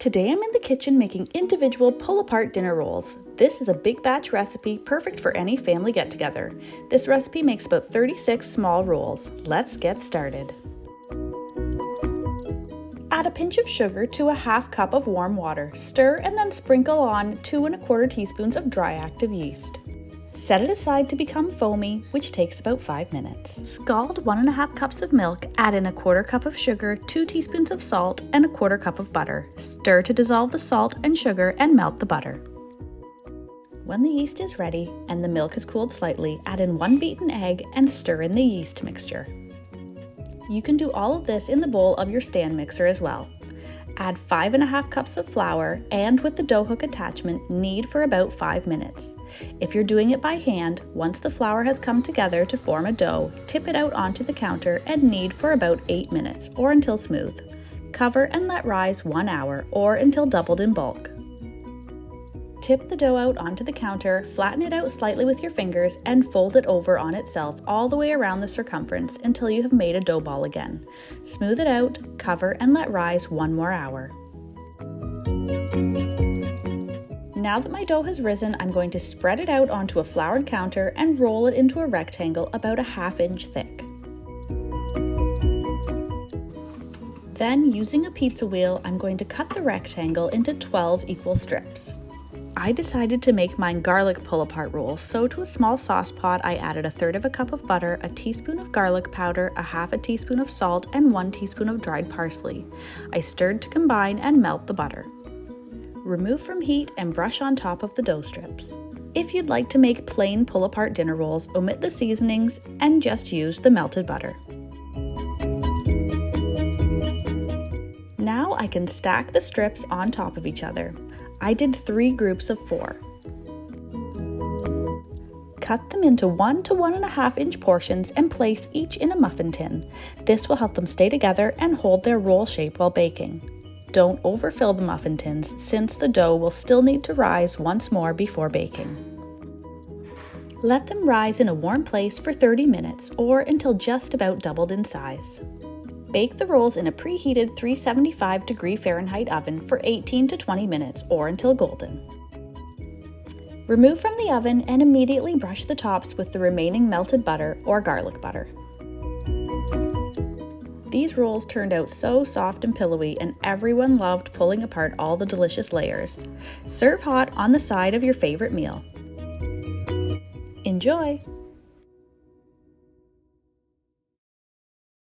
Today I'm in the kitchen making individual pull-apart dinner rolls. This is a big batch recipe perfect for any family get-together. This recipe makes about 36 small rolls. Let's get started. Add a pinch of sugar to a half cup of warm water. Stir and then sprinkle on 2 1/4 teaspoons of dry active yeast. Set it aside to become foamy, which takes about 5 minutes. Scald 1 1/2 cups of milk, add in 1/4 cup of sugar, 2 teaspoons of salt, and 1/4 cup of butter. Stir to dissolve the salt and sugar and melt the butter. When the yeast is ready and the milk has cooled slightly, add in 1 beaten egg and stir in the yeast mixture. You can do all of this in the bowl of your stand mixer as well. Add 5 1/2 cups of flour and with the dough hook attachment, knead for about 5 minutes. If you're doing it by hand, once the flour has come together to form a dough, tip it out onto the counter and knead for about 8 minutes or until smooth. Cover and let rise 1 hour or until doubled in bulk. Tip the dough out onto the counter, flatten it out slightly with your fingers, and fold it over on itself all the way around the circumference until you have made a dough ball again. Smooth it out, cover, and let rise 1 more hour. Now that my dough has risen, I'm going to spread it out onto a floured counter and roll it into a rectangle about 1/2 inch thick. Then, using a pizza wheel, I'm going to cut the rectangle into 12 equal strips. I decided to make mine garlic pull-apart rolls, so to a small sauce pot I added 1/3 cup of butter, a teaspoon of garlic powder, 1/2 teaspoon of salt, and 1 teaspoon of dried parsley. I stirred to combine and melt the butter. Remove from heat and brush on top of the dough strips. If you'd like to make plain pull-apart dinner rolls, omit the seasonings and just use the melted butter. Now I can stack the strips on top of each other. I did 3 groups of 4. Cut them into 1 to 1 1/2 inch portions and place each in a muffin tin. This will help them stay together and hold their roll shape while baking. Don't overfill the muffin tins since the dough will still need to rise once more before baking. Let them rise in a warm place for 30 minutes or until just about doubled in size. Bake the rolls in a preheated 375° Fahrenheit oven for 18 to 20 minutes or until golden. Remove from the oven and immediately brush the tops with the remaining melted butter or garlic butter. These rolls turned out so soft and pillowy, and everyone loved pulling apart all the delicious layers. Serve hot on the side of your favorite meal. Enjoy!